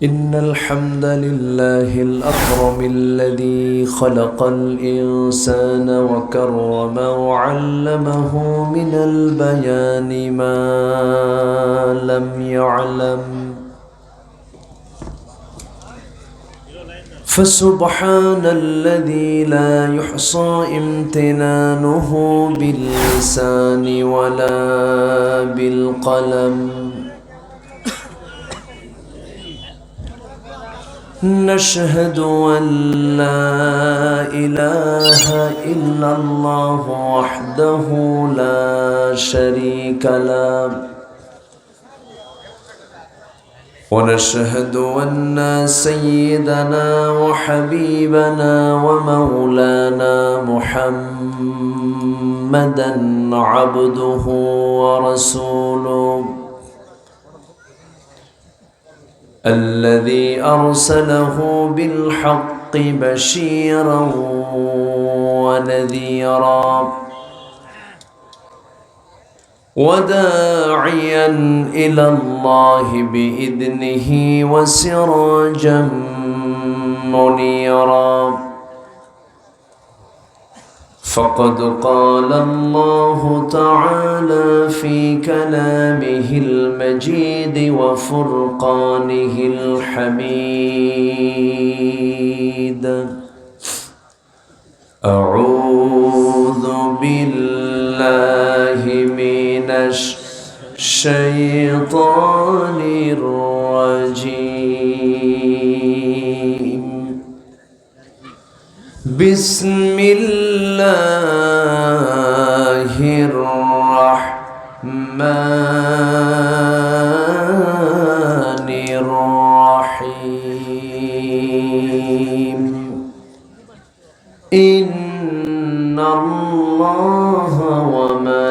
إن الحمد لله الأكرم الذي خلق الإنسان وكرم وعلمه من البيان ما لم يعلم فسبحان الذي لا يحصى امتنانه باللسان ولا بالقلم نشهد أن لا إله إلا الله وحده لا شريك له ونشهد أن سيدنا وحبيبنا ومولانا محمدا عبده ورسوله الذي أرسله بالحق بشيرا ونذيرا وداعيا إلى الله بإذنه وسراجا منيرا فقد قال الله تعالى في كلامه المجيد وفرقانه الحميد أعوذ بالله من الشيطان الرجيم بسم الله الرحمن الرحيم إن الله وملائكته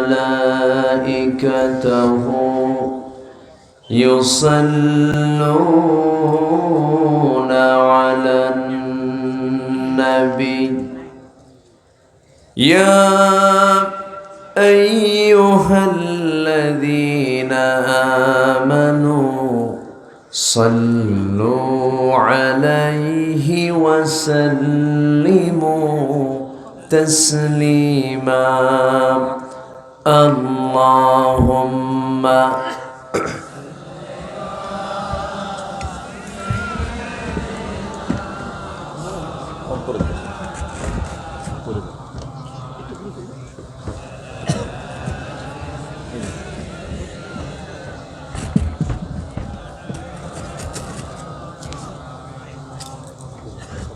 يصلون على النبي يا أيها الذين آمنوا صلوا عليه وسلموا تسليما اللهم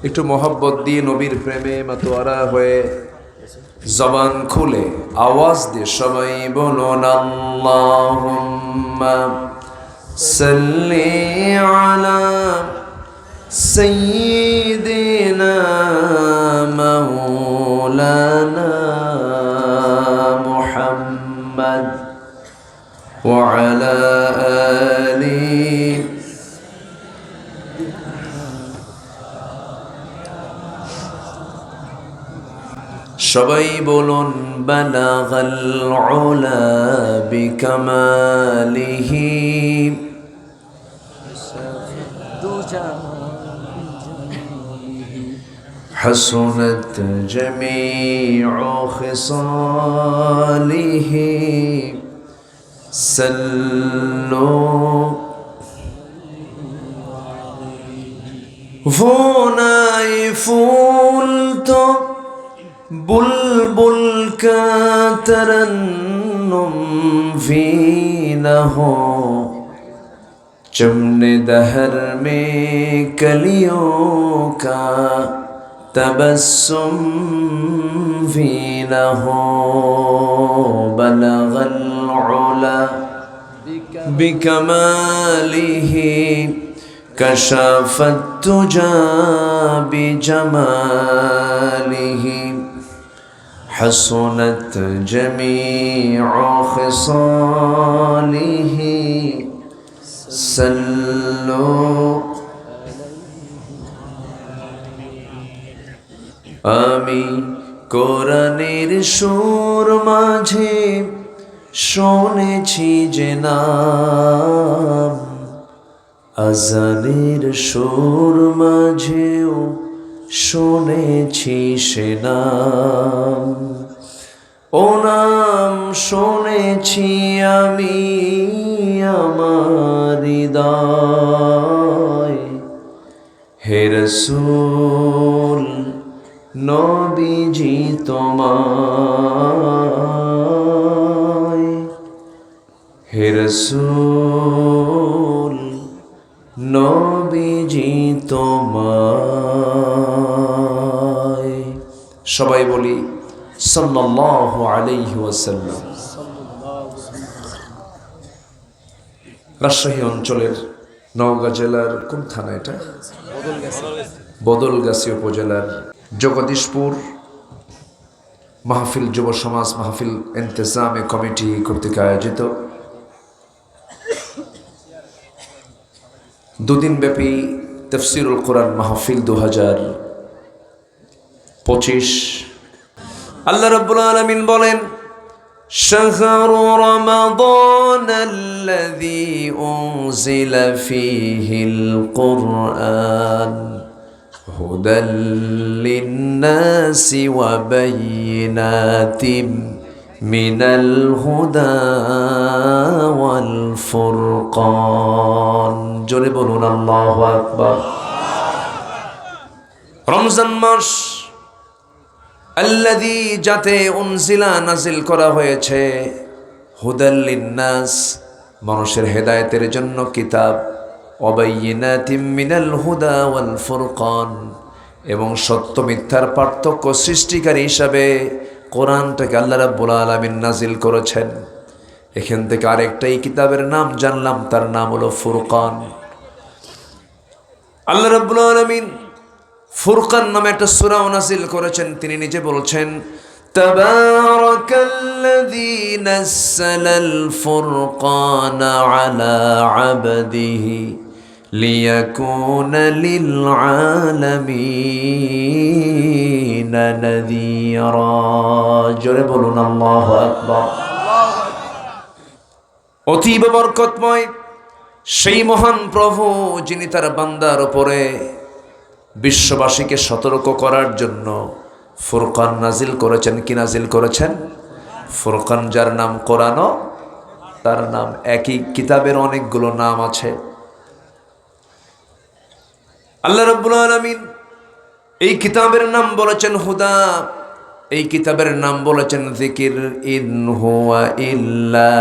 একটু মোহাব্বত দিয়ে নবীর প্রেমে মাতোয়ারা হয়ে জবান খুলে আওয়াজ দিয়ে সবাই বলুন আল্লাহুম্মা সাল্লি আলা সাইয়্যিদিনা মাওলানা মুহাম্মদ ওয়া আলা আলিহি সবাই বলুন বালাগাল উলা বিকামালিহি حسنت جميع خصاله صلوا فوناي فولتو बुलबुल का तरन्नुम वीना हो चमने दहर में कलियों का तबस्सुम वीना हो बलगल उला बिकमालिही कशफत तुजा बिजमालिही حسنت جميع خصاله صلوا আমি কোরআনের সুর মাঝে শুনেছি যে নাম আজানের সুর মাঝেও শুনেছি সে নাম, ও নাম শুনেছি আমি আমার হৃদয়। হে রাসূল নবীজি তোমায়, হে রাসূল নবীজি তোমায়। সবাই বলি সাল্লাল্লাহু আলাইহি ওয়াসাল্লাম। রাজশাহী অঞ্চলের নওগাঁ জেলার কোন থানা এটা? বদলগাছি উপজেলার জগদীশপুর মাহফিল যুব সমাজ মাহফিল ইন্তেজামে কমিটি কর্তৃক আয়োজিত দুদিনব্যাপী তাফসীরুল কোরআন মাহফিল 2025। আল্লাহ রাব্বুল আলামিন বলেন, শাহরু রমাদান আল্লাযী উনজিলা ফীহিল কুরআন হুদাল লিন-নাসি ওয়া বায়িনাতিম মিনাল হুদা ওয়াল ফুরকান। জোরে বলুন আল্লাহু আকবার। রমজান মাস আল্লাযী যাতে উনজিলা নাজিল করা হয়েছে, হুদাল লিন-নাস মানুষের হেদায়েতের জন্য কিতাব, ওয়া বায়িনাতিম মিনাল হুদা ওয়াল ফুরকান এবং সত্য মিথ্যার পার্থক্য সৃষ্টিকারী হিসাবে কোরআনটাকে আল্লাহ রাব্বুল আলামিন নাজিল করেছেন। এখান থেকে আরেকটাই কিতাবের নাম জানলাম, তার নাম হলো ফুরকান। আল্লাহ রাব্বুল আলামিন ফুরকান নামে একটা সূরা নাজিল করেছেন। তিনি নিজে বলছেন, তাবারাকাল্লাযী নাযালাল ফুরকানা আলা আবদিহি লিয়াকুনা লিল আলামিনা নাযীরা। জোরে বলুন আল্লাহু আকবার। অতীব বরকতময় সেই মহান প্রভু যিনি তার বান্দার উপরে বিশ্ববাসীকে সতর্ক করার জন্য ফুরকান নাজিল করেছেন। কি নাজিল করেছেন? ফুরকান, যার নাম কোরআনও, তার নাম একই কিতাবের অনেকগুলো নাম আছে। আল্লাহ রাব্বুল আলামিন এই কিতাবের নাম বলেছেন হুদা, এই কিতাবের নাম বলেছেন যিকির। ইন হুয়া ইল্লা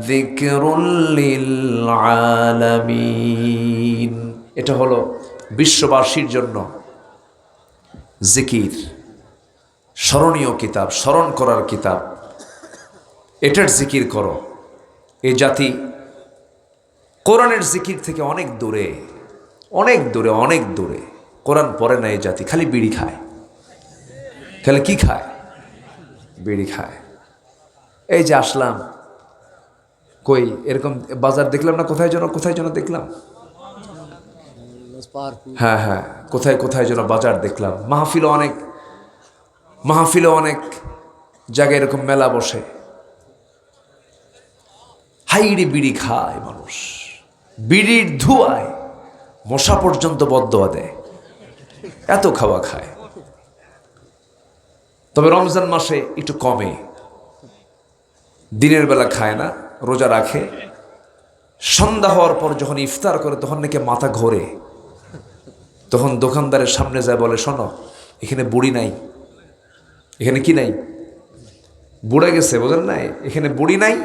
যিকরুল লিল আলামিন। এটা হলো বিশ্ববাসীর জন্য জিকির, স্মরণীয় কিতাব, স্মরণ করার কিতাব। এটার জিকির করো। এই জাতি কোরআনের জিকির থেকে অনেক দূরে, অনেক দূরে, অনেক দূরে। কোরআন পড়ে না এই জাতি, খালি বিড়ি খায়। খালি কি খায়? বিড়ি খায়। এই যে আসলাম, কই এরকম বাজার দেখলাম না, কোথায় যেন দেখলাম। হ্যাঁ হ্যাঁ, কোথায় যেন বাজার দেখলাম। মাহফিলও অনেক জায়গায় এরকম মেলা বসে। হাইরে বিড়ি খায় মানুষ, বিড়ির ধোঁয়ায় মশা পর্যন্ত বদদোয়া দেয়, এত খাওয়া খায়। তবে রমজান মাসে একটু কমে, দিনের বেলা খায় না, রোজা রাখে। সন্ধ্যা হওয়ার পর যখন ইফতার করে তখন নাকি মাথা ঘোরে। তখন দোকানদারের সামনে যায়, বলে, শোনো, এখানে বুড়ি নাই, এখানে কি নাই, বুড়ে গেছে, বোঝেন নাই, এখানে বুড়ি নাই,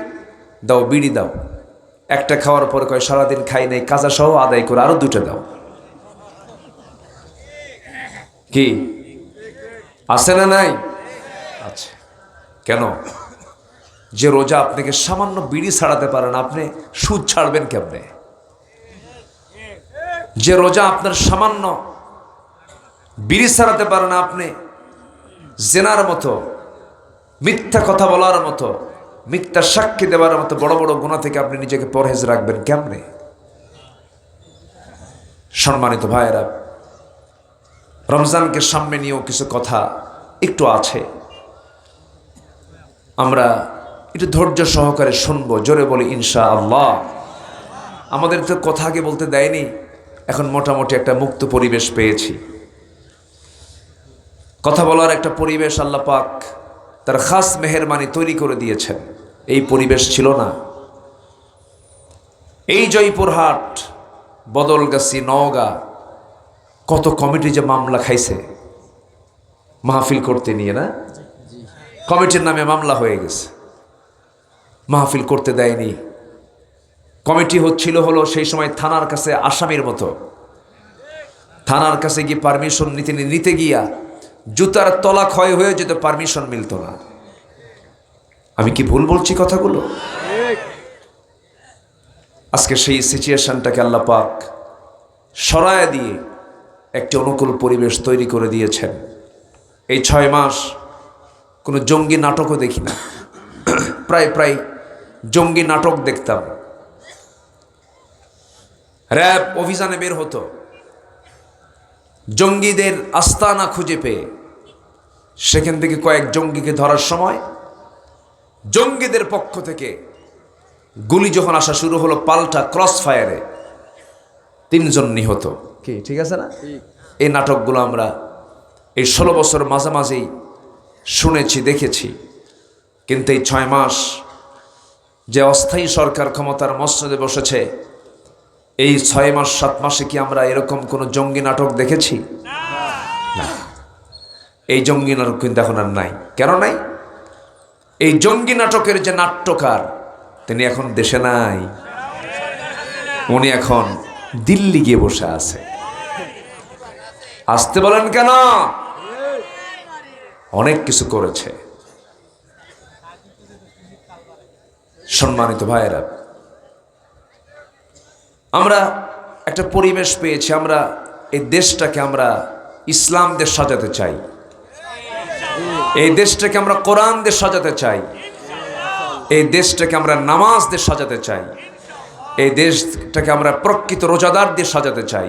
দাও বিড়ি দাও। একটা খাওয়ার পর কয়, সারাদিন খাই নাই, কাজা সহ আদায় করে আরো দুটো দাও। কি আছে না নাই? আচ্ছা। কেন? যে রোজা আপনাকে সামান্য বিড়ি ছাড়াতে পারে না, আপনি সুদ ছাড়বেন কেমনে? যে রোজা আপনার সামান্য বিড়ি ছাড়াতে পারে না, আপনি জেনার মতো, মিথ্যা কথা বলার মতো, মিথ্যা সাক্ষী দেওয়ার মতো বড় বড় গুনাহ থেকে আপনি নিজেকে পরহেজ রাখবেন কেমনে? সম্মানিত ভাইয়েরা, রমজানকে সামনে নিয়েও কিছু কথা একটু আছে, আমরা একটু ধৈর্য সহকারে শুনবো। জোরে বলি ইনশাআল্লাহ। আমাদের তো কথা আগে বলতে দেয়নি, এখন মোটামুটি একটা মুক্ত পরিবেশ পেয়েছি। কথা বলার একটা পরিবেশ আল্লাহ পাক তার খাস মেহেরবানি তৈরি করে দিয়েছেন। এই পরিবেশ ছিল না। এই জয়পুরহাট, বদলগাছি, নওগাঁ কত কমিটি যে মামলা খাইছে মাহফিল করতে নিয়ে, না? কমিটির নামে মামলা হয়ে গেছে, মাহফিল করতে দেয়নি। কমিটি হলো সেই সময় থানার কাছে আসামির মতো। থানার কাছে গিয়ে পারমিশন নিতে গিয়া জুতার তলা ক্ষয় হয়ে যেত, পারমিশন মিলত না। আমি কি ভুল বলছি কথাগুলো? আজকে সেই সিচুয়েশনটাকে আল্লাহ পাক সরায় দিয়ে একটি অনুকূল পরিবেশ তৈরি করে দিয়েছেন। এই 6 মাস কোনো জঙ্গি নাটকও দেখি না। প্রায় জঙ্গি নাটক দেখতাম। র‍্যাব অভিযানে বের হতো, জঙ্গিদের আস্তানা খুঁজে পেয়ে সেখান থেকে কয়েক জঙ্গিকে ধরার সময় জঙ্গিদের পক্ষ থেকে গুলি যখন আসা শুরু হলো, পাল্টা ক্রস ফায়ারে 3 জন নিহত। কি ঠিক আছে না? এই নাটকগুলো আমরা এই 16 বছর মাঝামাঝি শুনেছি, দেখেছি। কিন্তু এই 6 মাস যে অস্থায়ী সরকার ক্ষমতার মসনদে বসেছে, এই 6 মাস 7 মাসে কি আমরা এরকম কোনো জঙ্গি নাটক দেখেছি? না। এই জঙ্গি নাটক কিন্তু এখন আর নাই। কেন নাই? এই জঙ্গি নাটকের যে নাট্যকার, তিনি এখন দেশে নাই। উনি এখন দিল্লি গিয়ে বসে আছে। আসতে বলেন কেন? অনেক কিছু করেছে। সম্মানিত ভাইয়েরা, আমরা একটা পরিবেশ পেয়েছি। আমরা এই দেশটাকে আমরা ইসলাম দেশ সাজাতে চাই। এই দেশটাকে আমরা কোরআন দেশ সাজাতে চাই। এই দেশটাকে আমরা নামাজ দেশ সাজাতে চাই। এই দেশটাকে আমরা প্রকৃত রোজাদার দিয়ে সাজাতে চাই।